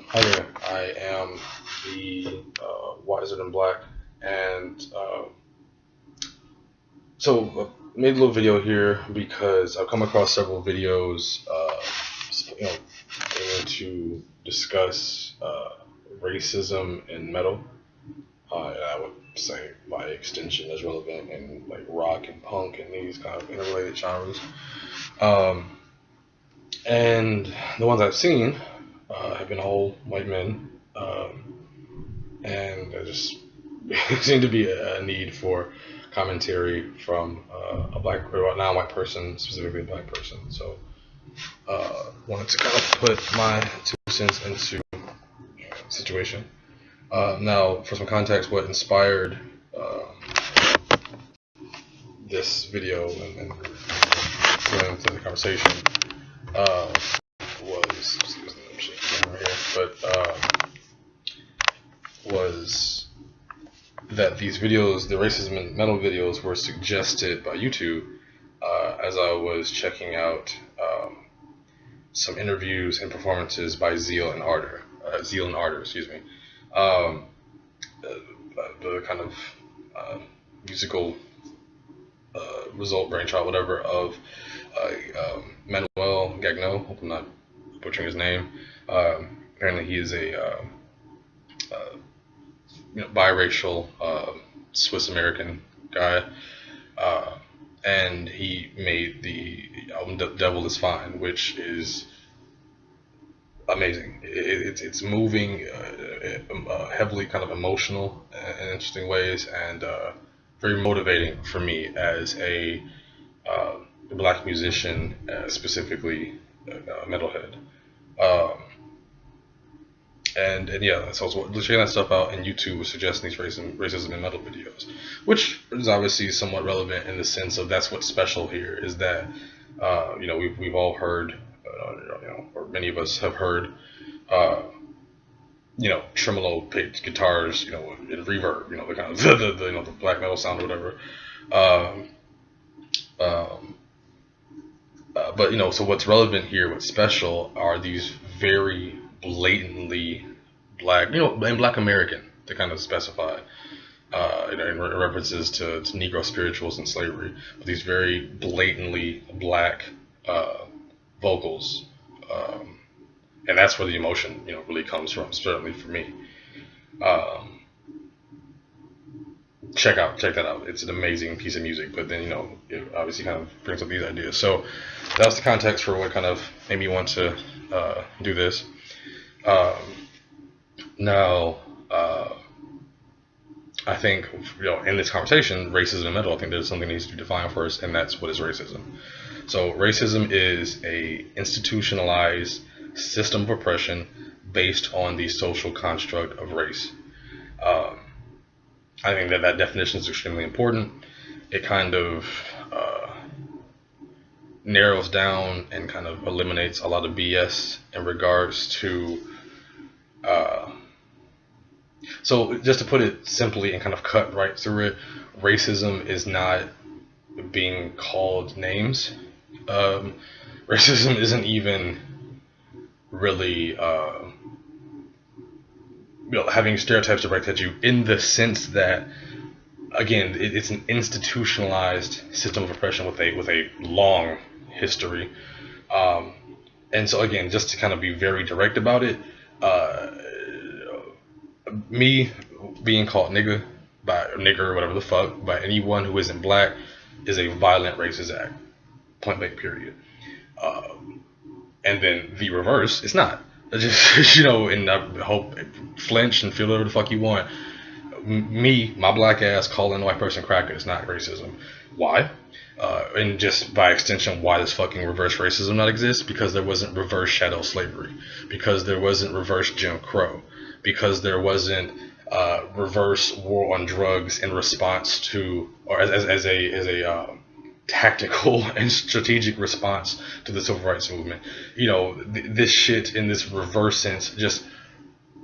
Hi there. I am the Wiser Than Black, and made a little video here because I've come across several videos, aiming to discuss racism in metal. And I would say, by extension, as relevant in like rock and punk and these kind of interrelated genres. And the ones I've seen have been all white men, and there just seemed to be a need for commentary from a black or non-white person, specifically a black person. So, wanted to kind of put my 2 cents into the situation. Now, for some context, what inspired this video and going into the conversation was, excuse me, I'm shaking the camera here, but was that these videos, the racism in metal videos, were suggested by YouTube as I was checking out some interviews and performances by Zeal and Ardor, excuse me. The kind of musical result, brainchild, whatever, of Manuel Gagnon. Hope I'm not butchering his name. Apparently, he is a biracial Swiss American guy, and he made the album "Devil Is Fine," which is amazing. It's moving, heavily kind of emotional in interesting ways, and very motivating for me as a black musician, specifically metalhead. And yeah, so I was checking that stuff out, and YouTube was suggesting these racism in metal videos, which is obviously somewhat relevant in the sense of that's what's special here, is that we've all heard, or many of us have heard, tremolo pitch guitars, in reverb, the kind of the black metal sound or whatever. But so what's relevant here, what's special, are these very blatantly black, and black American, to kind of specify, in references to Negro spirituals and slavery, but these very blatantly black vocals, and that's where the emotion, really comes from, certainly for me. Check that out. It's an amazing piece of music, but then, it obviously kind of brings up these ideas. So that's the context for what kind of made me want to do this. Now, I think, in this conversation, racism in metal, I think there's something that needs to be defined first, and that's, what is racism? So racism is a institutionalized system of oppression based on the social construct of race. I think that definition is extremely important. It kind of narrows down and kind of eliminates a lot of BS in regards to so just to put it simply and kind of cut right through it, racism is not being called names. Racism isn't even really having stereotypes directed at you, in the sense that, again, it's an institutionalized system of oppression with a long history. And so, again, just to kind of be very direct about it, me being called nigger or whatever the fuck by anyone who isn't black is a violent racist act, point blank, period. And then the reverse, it's not. Just, and I hope, flinch and feel whatever the fuck you want. Me, my black ass, calling a white person cracker is not racism. Why? And just by extension, why does fucking reverse racism not exist? Because there wasn't reverse shadow slavery. Because there wasn't reverse Jim Crow. Because there wasn't reverse war on drugs in response to, or as a tactical and strategic response to the civil rights movement. This shit in this reverse sense just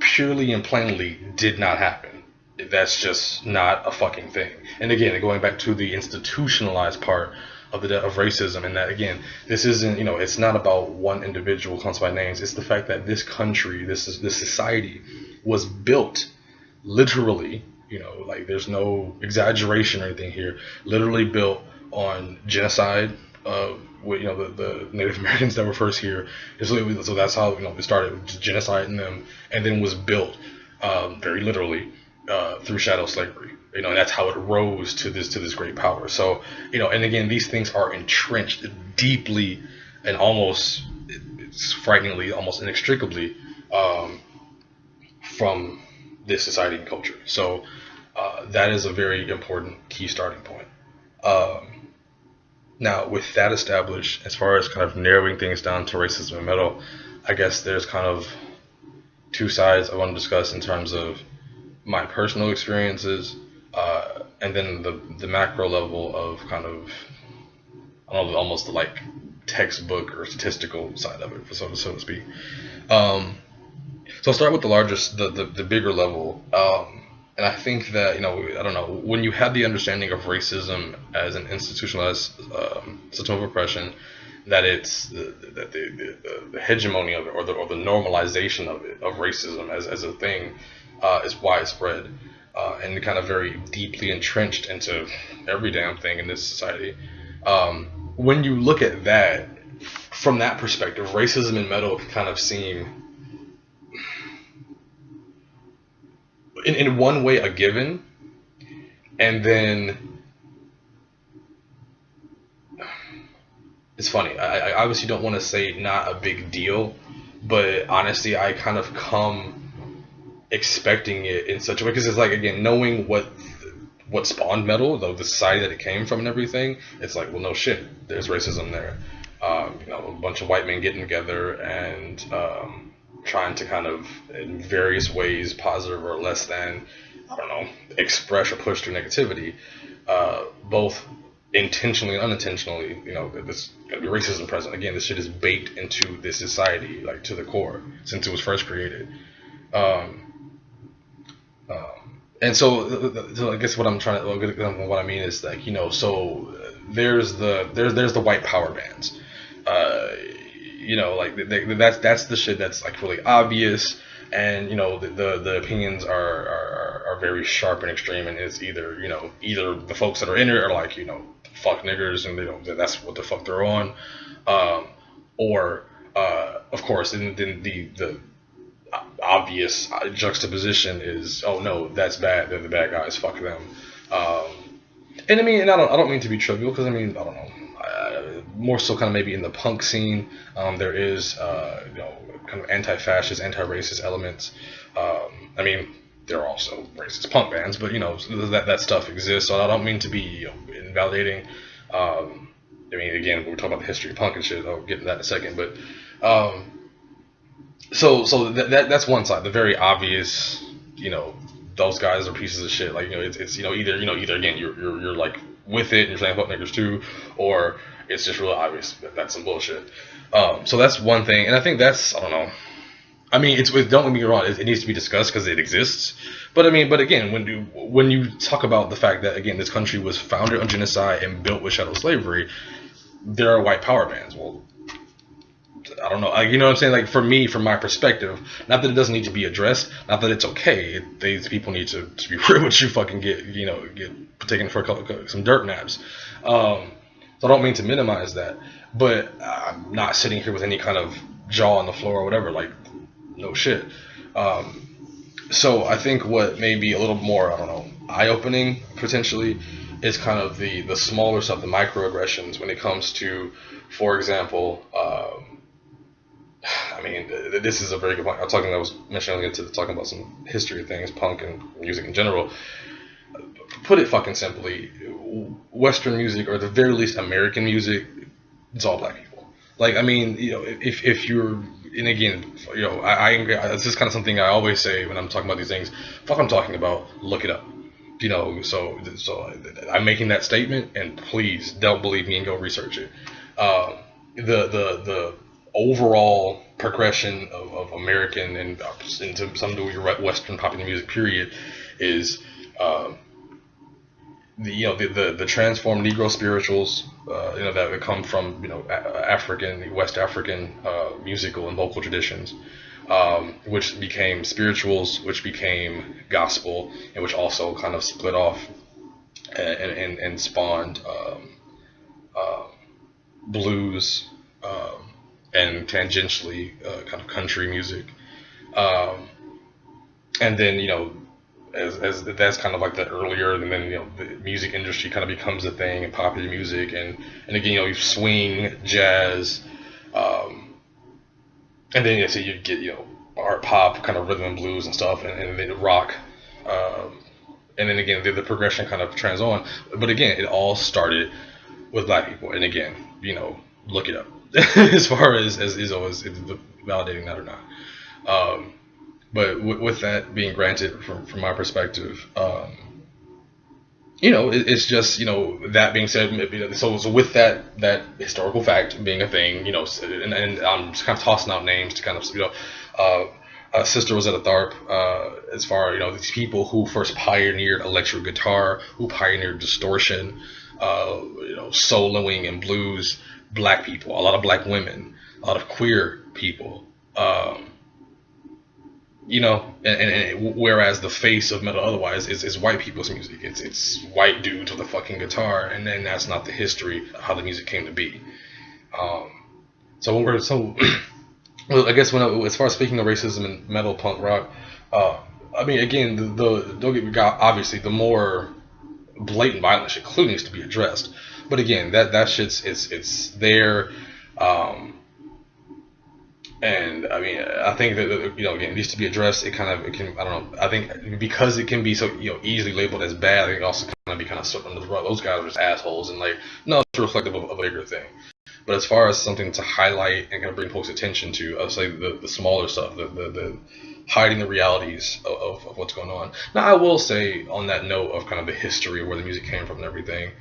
purely and plainly did not happen. That's just not a fucking thing. And again, going back to the institutionalized part of racism, and that again, this isn't, it's not about one individual calling by names. It's the fact that this country, this society, was built literally, like there's no exaggeration or anything here, literally built on genocide of the Native Americans that were first here. So that's how it started, just genociding them, and then was built very literally through chattel slavery. And that's how it rose to this great power. So and again, these things are entrenched deeply and almost, it's frighteningly, almost inextricably from this society and culture. So that is a very important key starting point. Now, with that established, as far as kind of narrowing things down to racism and metal, I guess there's kind of two sides I want to discuss in terms of my personal experiences, and then the macro level of kind of, I don't know, almost the like textbook or statistical side of it, so to speak. So I'll start with the largest, the bigger level. And I think that, I don't know, when you have the understanding of racism as an institutionalized system of oppression, that it's the hegemony of it, or the normalization of it, of racism as a thing, is widespread and kind of very deeply entrenched into every damn thing in this society. When you look at that from that perspective, racism and metal can kind of seem, in one way, a given, and then it's funny. I obviously don't want to say not a big deal, but honestly, I kind of come expecting it in such a way, because it's like, again, knowing what spawned metal, though, the society that it came from and everything, it's like, well, no shit, there's racism there. A bunch of white men getting together and trying to kind of, in various ways, positive or less than, I don't know, express or push through negativity, both intentionally and unintentionally. There's gonna be racism present. Again, this shit is baked into this society, like to the core, since it was first created. And so I guess what I'm trying to, what I mean is, like, so there's the white power bands. Like that's the shit that's like really obvious, and the opinions are very sharp and extreme, and it's either the folks that are in it are like, fuck niggers, and that's what the fuck they're on, or of course then the obvious juxtaposition is, oh no, that's bad, they're the bad guys, fuck them. And I mean, and I don't mean to be trivial, because I mean, I don't know, more so kind of maybe in the punk scene, there is kind of anti-fascist, anti-racist elements. I mean, there are also racist punk bands, but that stuff exists. So I don't mean to be invalidating. I mean, again, when we talk about the history of punk and shit, I'll get into that in a second. But so that's one side, the very obvious. Those guys are pieces of shit. Like, it's either again you're like with it and you're saying fuck niggers too, or it's just really obvious that that's some bullshit. So that's one thing, and I think that's, I don't know. I mean, don't get me wrong, it needs to be discussed because it exists. But I mean, again, when you talk about the fact that, again, this country was founded on genocide and built with chattel slavery, there are white power bands. Well, I don't know. Like, you know what I'm saying? Like, for me, from my perspective, not that it doesn't need to be addressed, not that it's okay. These people need to be real with you, fucking get taken for some dirt naps. So I don't mean to minimize that, but I'm not sitting here with any kind of jaw on the floor or whatever. Like, no shit. So I think what may be a little more, I don't know, eye-opening potentially is kind of the smaller stuff, the microaggressions when it comes to, for example, I mean, this is a very good point. I was mentioning talking about some history of things, punk and music in general. Put it fucking simply, Western music, or at the very least American music, it's all black people. Like, I mean, if you're, and again, I agree. This is kind of something I always say when I'm talking about these things. Fuck, I'm talking about, look it up. So I'm making that statement, and please don't believe me and go research it. The overall progression of American and into some degree Western popular music period is the transformed Negro spirituals, that come from African, West African musical and vocal traditions, which became spirituals, which became gospel, and which also kind of split off and spawned blues, and tangentially kind of country music, um, and then as that's kind of like the earlier, and then the music industry kind of becomes a thing, and popular music, and again you swing, jazz, um, and then so you get art pop kind of rhythm and blues and stuff, and then rock, um, and then again the progression kind of trends on, but again it all started with black people, and again look it up as far as is always validating that or not. Um, but with that being granted, from my perspective, it's just that being said, so with that historical fact being a thing, and I'm just kind of tossing out names to kind of Sister Rosetta Tharpe, as far these people who first pioneered electric guitar, who pioneered distortion, soloing and blues, black people, a lot of black women, a lot of queer people. And whereas the face of metal otherwise is white people's music. It's white dudes with a fucking guitar, and then that's not the history of how the music came to be. Um, so when we're so, well, I guess as far as speaking of racism in metal, punk rock, I mean, again, the don't get me wrong, obviously the more blatant violence shit clearly needs to be addressed. But again, that shit's it's there. Um, And I mean, I think that again, it needs to be addressed. It can, I don't know. I think because it can be so easily labeled as bad, I think it also kind of be kind of swept under the rug. Those guys are just assholes, and like no, it's reflective of a bigger thing. But as far as something to highlight and kind of bring folks' attention to, I'll say the smaller stuff, the hiding the realities of what's going on. Now, I will say on that note of kind of the history of where the music came from and everything.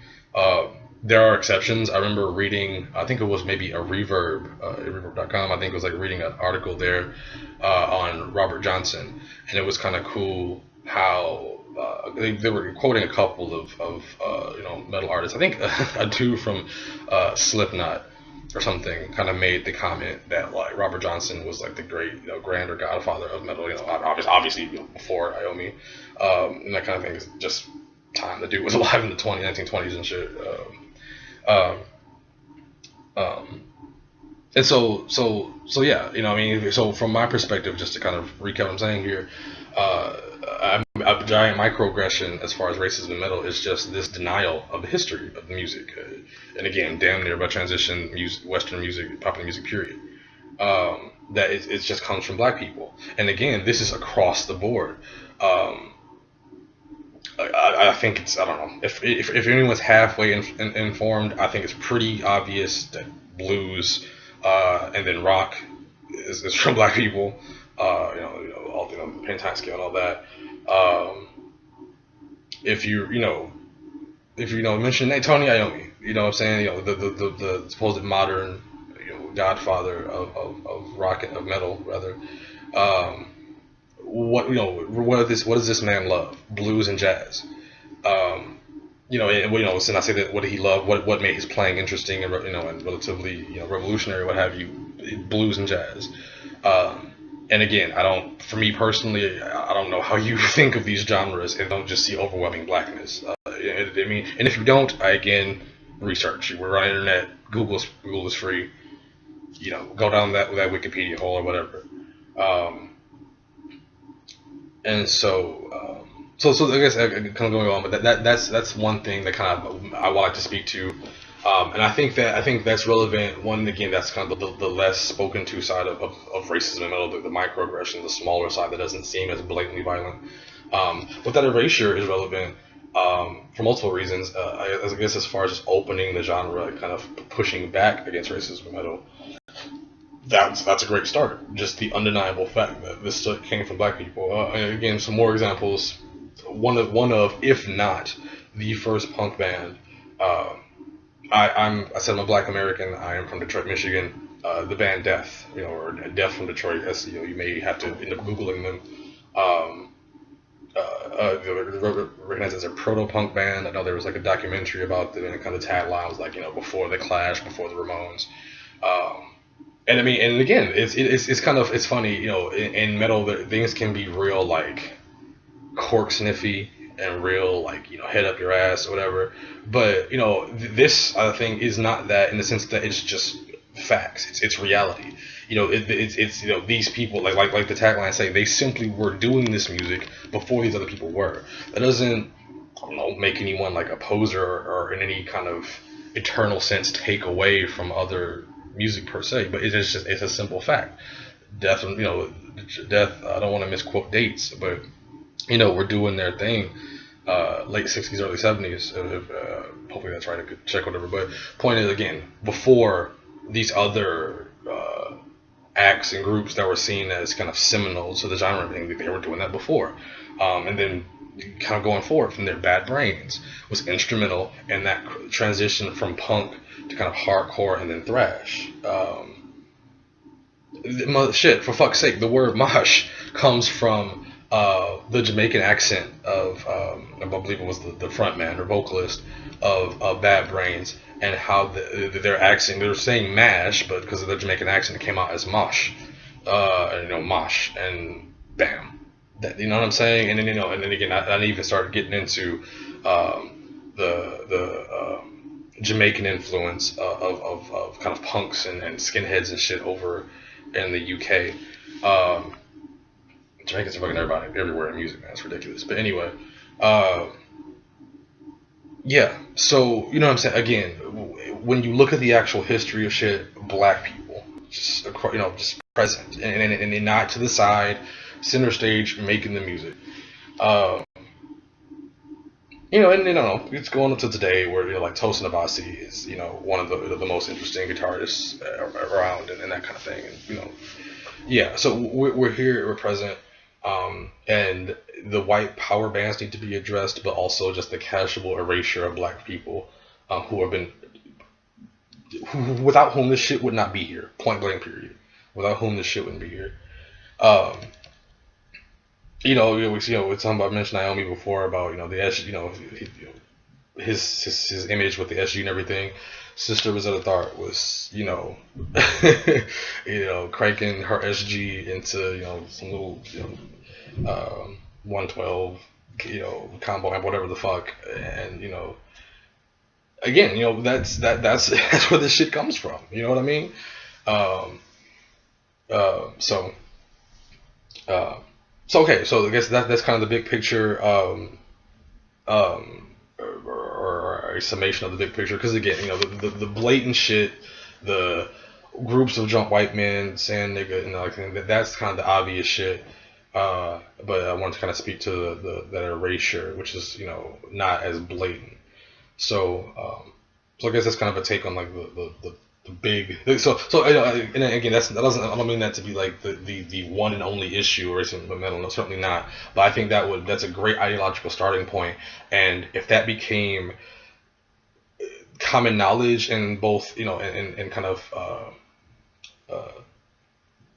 There are exceptions. I remember reading, I think it was maybe a Reverb, Reverb.com. I think it was like reading an article there on Robert Johnson, and it was kind of cool how they were quoting a couple of metal artists. I think a dude from Slipknot or something kind of made the comment that like Robert Johnson was like the great grand or godfather of metal. Obviously before Iommi, and that kind of thing is just time. The dude was alive in the 1920s and shit. Um, um, and so yeah, I mean, so from my perspective, just to kind of recap what I'm saying here, a giant microaggression as far as racism in metal is just this denial of the history of the music, and again, damn near by transition music, Western music, popular music, period. That it just comes from black people, and again, this is across the board. I think it's, I don't know, if anyone's halfway informed, I think it's pretty obvious that blues and then rock is from black people. All the pentatonic scale and all that. If you mention Tony Iommi, what I'm saying, the supposed modern godfather of rock, of metal rather. What does this man love? Blues and jazz. Since I say that, what did he love? What made his playing interesting and and relatively revolutionary, what have you? Blues and jazz. And again, for me personally, I don't know how you think of these genres and don't just see overwhelming blackness. I mean, and if you don't, again, research. We're on the internet. Google is free. Go down that Wikipedia hole or whatever. And so I guess kind of going on, but that's one thing that kind of I would like to speak to, and I think that's relevant. One, again, that's kind of the less spoken to side of racism in metal, the microaggression, the smaller side that doesn't seem as blatantly violent. But that erasure is relevant for multiple reasons. I guess as far as just opening the genre, kind of pushing back against racism in metal. That's a great start. Just the undeniable fact that this came from black people. And again, some more examples. One of, if not the first punk band. I said I'm a Black American. I am from Detroit, Michigan. The band Death, or Death from Detroit. As you may have to end up googling them. recognized as a proto-punk band. I know there was like a documentary about them, and it kind of tagline was like, before the Clash, before the Ramones. Um, and I mean, and again, it's kind of, it's funny, in metal, things can be real like cork sniffy and real like, head up your ass or whatever. But this thing is not that, in the sense that it's just facts. It's reality. It's these people, like the tagline say, they simply were doing this music before these other people were. That doesn't, I don't know, make anyone like a poser, or in any kind of eternal sense take away from other music per se, but it's a simple fact. Death, death. I don't want to misquote dates, but we're doing their thing. Late 60s, early 70s. Hopefully that's right. I could check whatever. But point is, again, before these other acts and groups that were seen as kind of seminal to the genre, thing, they were doing that before. And then kind of going forward from there, Bad Brains was instrumental in that transition from punk to kind of hardcore and then thrash. Shit, for fuck's sake, the word mosh comes from the Jamaican accent of, I believe it was the front man or vocalist of Bad Brains, and how their accent, they were saying mash, but because of the Jamaican accent, it came out as mosh. Mosh, and bam. That, you know what I'm saying? And then, and then again, I even started getting into the Jamaican influence of kind of punks and skinheads and shit over in the UK. Jamaicans are fucking everybody everywhere in music, man. It's ridiculous. But anyway, yeah. So you know what I'm saying? Again, when you look at the actual history of shit, black people just just present and not to the side, center stage, making the music. Uh, and it's going up to today where like Tosin Abasi is one of the most interesting guitarists around, and that kind of thing, and yeah. So we're here, we're present. And the white power bands need to be addressed, but also just the casual erasure of black people who have been, without whom this shit would not be here. Point blank, period. Without whom this shit wouldn't be here. Um, we're talking about, mentioned Naomi before about the his image with the SG and everything. Sister Rosetta Tharpe was cranking her SG into some little 112 combo amp, whatever the fuck, and again that's that's where this shit comes from. You know what I mean? Um, so. So okay, so I guess that's kind of the big picture, or a summation of the big picture. Because again, the blatant shit, the groups of drunk white men saying nigga, and that's kind of the obvious shit. But I want to kind of speak to that erasure, which is not as blatant. So I guess that's kind of a take on like the big, so and again, that doesn't, I don't mean that to be like the one and only issue or something metal, no, certainly not, but I think that's a great ideological starting point. And if that became common knowledge and both and kind of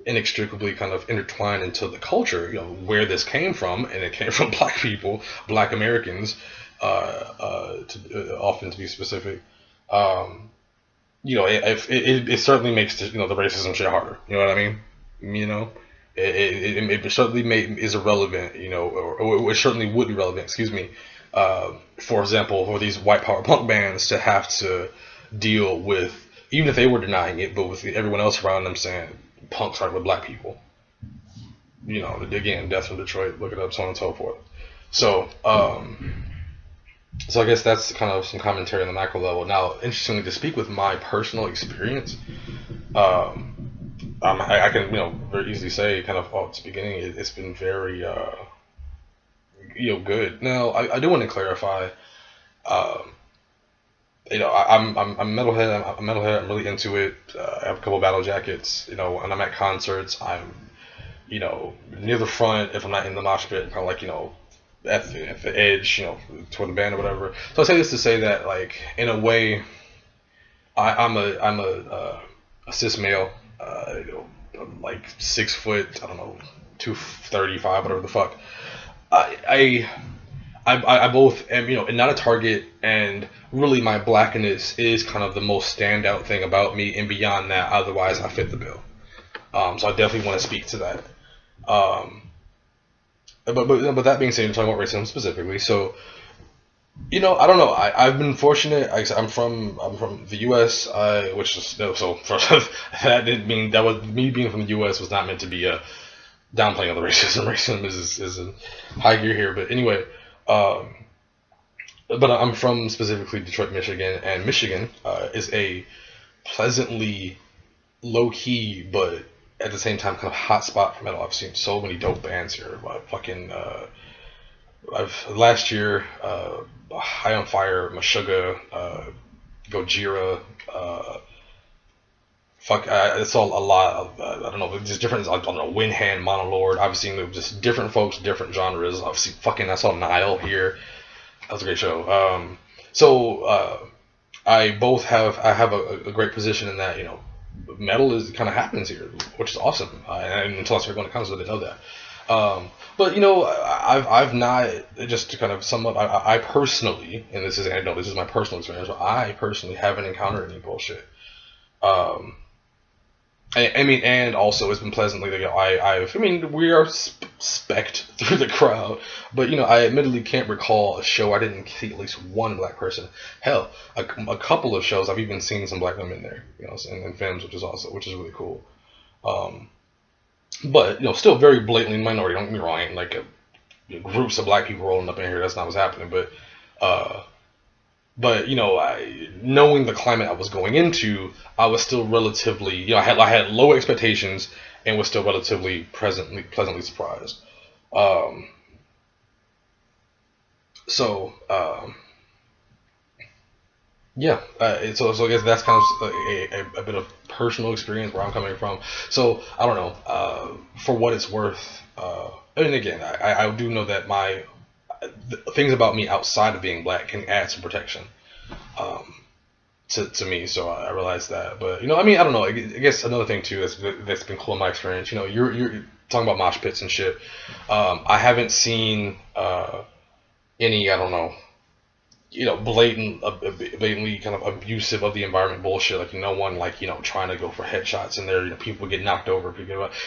inextricably kind of intertwined into the culture, where this came from, and it came from black people, black Americans, often to be specific. It certainly makes the racism shit harder. You know what I mean? It certainly is irrelevant. Or it certainly would be relevant. Excuse me. For example, for these white power punk bands to have to deal with, even if they were denying it, but with everyone else around them saying punk started with black people. Again, Death from Detroit. Look it up, so on and so forth. So I guess that's kind of some commentary on the macro level. Now, interestingly, to speak with my personal experience, I can very easily say kind of at the beginning it's been very good. Now I do want to clarify. I'm metalhead. I'm metalhead. I'm really into it. I have a couple battle jackets. And I'm at concerts. I'm near the front if I'm not in the mosh pit. Kind of like at the edge, toward the band or whatever. So I say this to say that, like, in a way, I'm a cis male, I'm like 6 foot, I don't know, 235, whatever the fuck. I both am, and not a target, and really my blackness is kind of the most standout thing about me, and beyond that, otherwise I fit the bill. So I definitely want to speak to that. Um, but that being said, I'm talking about racism specifically. So I don't know. I've been fortunate. I'm from the U.S. Which is no. So that didn't mean that was me being from the U.S. was not meant to be a downplaying of the racism. Racism is a high gear here. But anyway, um, but I'm from specifically Detroit, Michigan, and Michigan is a pleasantly low key, but at the same time kind of hot spot for metal. I've seen so many dope bands here. I've last year, High on Fire, Meshuggah, Gojira, it's all a lot of I don't know, just different. I don't know, Windhand, Monolord. I've seen just different folks, different genres. Obviously, I saw Nile here. That was a great show. I have a great position in that metal is kind of happens here, which is awesome. And until I started going to concerts, I didn't know that. But I've not, just to kind of sum up. I personally, and this is anecdotal, this is my personal experience, but I personally haven't encountered any bullshit. Um, I mean, and also it's been pleasantly. We are specked through the crowd, but I admittedly can't recall a show I didn't see at least one black person. Hell, a couple of shows I've even seen some black women there, in films, which is really cool. Um, but still very blatantly minority. Don't get me wrong. I ain't like groups of black people rolling up in here. That's not what's happening. But knowing the climate I was going into, I was still relatively, I had low expectations and was still relatively pleasantly surprised. Um, so yeah, so I guess that's kind of a bit of personal experience where I'm coming from. So I don't know, for what it's worth. And again, I do know that things about me outside of being black can add some protection to me. So I realized that. But I don't know. I guess another thing too that's been cool in my experience. You're talking about mosh pits and shit. I haven't seen any, I don't know, blatantly kind of abusive of the environment bullshit. Like no one trying to go for headshots in there. People get knocked over.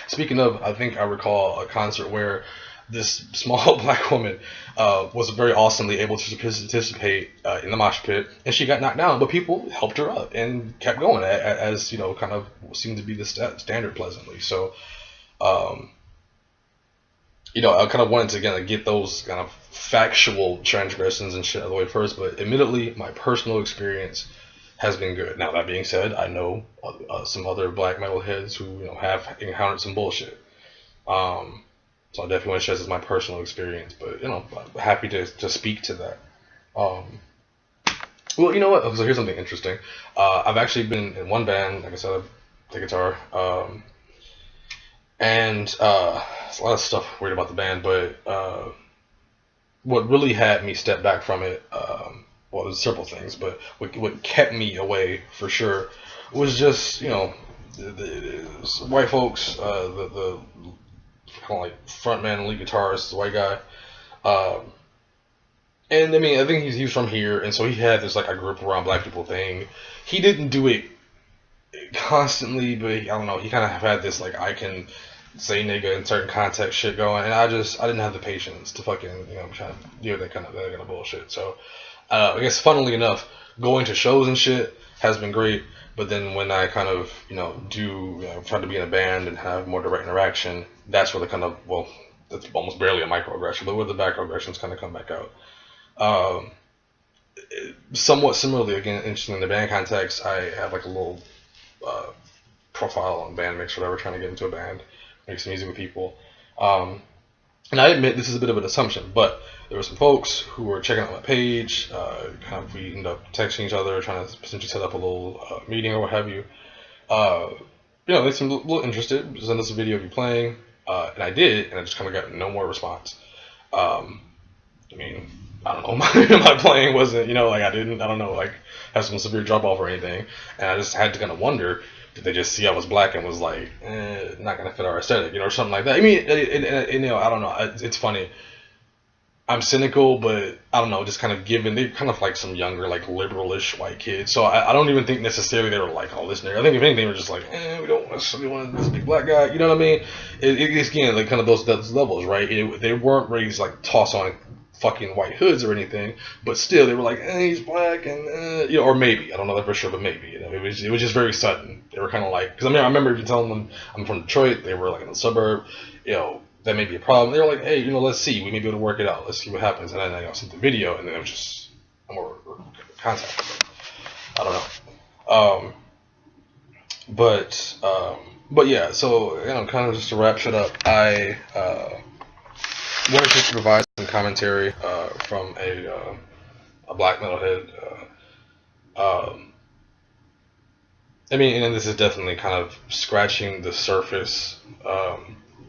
Speaking of, I think I recall a concert where this small black woman was very awesomely able to participate in the mosh pit, and she got knocked down, but people helped her up and kept going as kind of seemed to be the standard pleasantly. So I kind of wanted to again get those kind of factual transgressions and shit out of the way first, but admittedly, my personal experience has been good. Now that being said, I know some other black metalheads who have encountered some bullshit. So I definitely want to share this as my personal experience, but I'm happy to speak to that. Um, well, you know what? So here's something interesting. I've actually been in one band, like I said, I play guitar. And there's a lot of stuff weird about the band, but what really had me step back from it, well, there's several things, but what kept me away for sure was just the white folks, the kind of like frontman and lead guitarist, the white guy. And I mean, I think he's from here, and so he had this like a group around black people thing. He didn't do it constantly, but I don't know. He kind of had this like I can say nigga in certain context shit going, and I didn't have the patience to fucking try to deal with that kind of bullshit. So I guess funnily enough, going to shows and shit has been great. But then when I kind of try to be in a band and have more direct interaction, that's where the kind of that's almost barely a microaggression, but where the macroaggressions kind of come back out. Somewhat similarly, again, interesting in the band context, I have like a little profile on Bandmix, whatever, trying to get into a band, make some music with people. And I admit this is a bit of an assumption, but there were some folks who were checking out my page. We ended up texting each other, trying to potentially set up a little meeting or what have you. They seemed a little interested. Send us a video of you playing, and I did, and I just kind of got no more response. I mean, I don't know. My playing wasn't, I don't know, like have some severe drop off or anything, and I just had to kind of wonder. Did they just see I was black and was like, not gonna fit our aesthetic, or something like that? I mean, I don't know. It's funny. I'm cynical, but I don't know, just kind of given they're kind of like some younger, like liberalish white kids. So I don't even think necessarily they were like, oh, this nigga. I think if anything, they were just like, we don't want this big black guy. You know what I mean? It's again like kind of those levels, right? They weren't raised like toss on fucking white hoods or anything, but still they were like, he's black, and you know, or maybe I don't know that for sure, but maybe you know, it was just very sudden. They were kind of like, because I mean I remember even telling them I'm from Detroit. They were like in the suburb, you know. That may be a problem. They were like, hey, you know, let's see. We may be able to work it out. Let's see what happens. And then I sent the video, and then it was just more contact. I don't know. But yeah. So you know, kind of just to wrap shit up, I wanted just to provide some commentary from a black metalhead. I mean, and this is definitely kind of scratching the surface.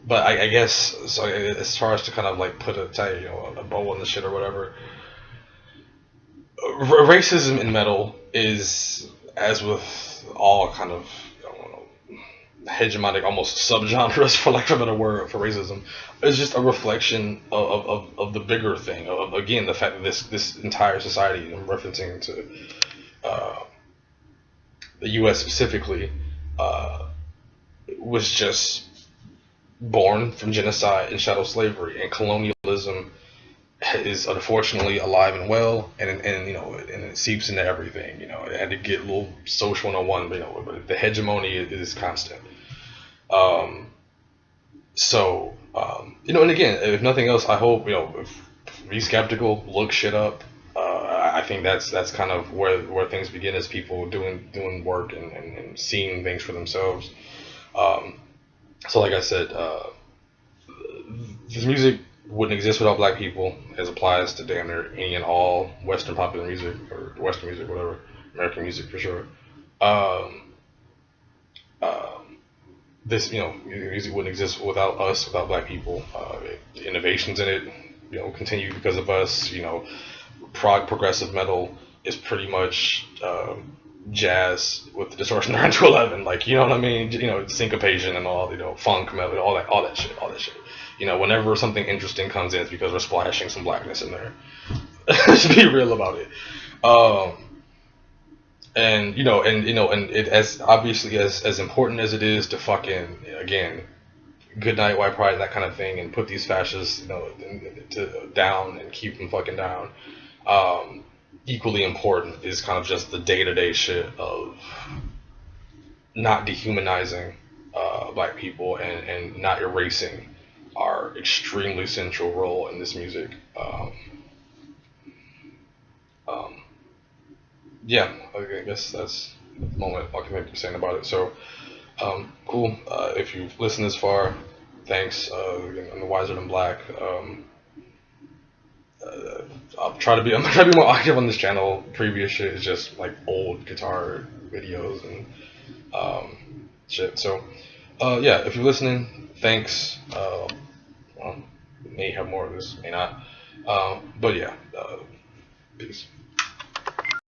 But I guess so. As far as to kind of like put a bow on the shit or whatever, racism in metal is, as with all kind of hegemonic, almost subgenres, for lack of a better word, for racism, is just a reflection of the bigger thing. Of again, the fact that this entire society, I'm referencing to the U.S. specifically, was just born from genocide and chattel slavery, and colonialism is unfortunately alive and well, and you know, and it seeps into everything. You know, it had to get a little social 101, but you know, but the hegemony is constant. You know, and again, if nothing else, I hope, you know, be skeptical, look shit up. I think that's kind of where things begin, as people doing work and seeing things for themselves. So like I said, this music wouldn't exist without black people, as applies to damn near any and all Western popular music, or Western music, whatever, American music for sure. Um, this, you know, music wouldn't exist without us, without black people. Innovations in it, you know, continue because of us. You know, progressive metal is pretty much jazz with the distortion 9 to 11. Like, you know what I mean? You know, syncopation and all, you know, funk metal, all that shit. You know, whenever something interesting comes in, it's because we're splashing some blackness in there. Let's be real about it. And it, as obviously as important as it is to fucking, again, good night white pride, that kind of thing, and put these fascists, you know, down and keep them fucking down. Equally important is kind of just the day-to-day shit of not dehumanizing black people, and not erasing our extremely central role in this music. Yeah, I guess that's the moment I can be saying about it. So, cool. If you've listened this far, thanks. I'm the Wiser Than Black. I'm trying to be more active on this channel. Previous shit is just like old guitar videos and shit. So, yeah, if you're listening, thanks. Well, may have more of this, may not. But yeah, peace.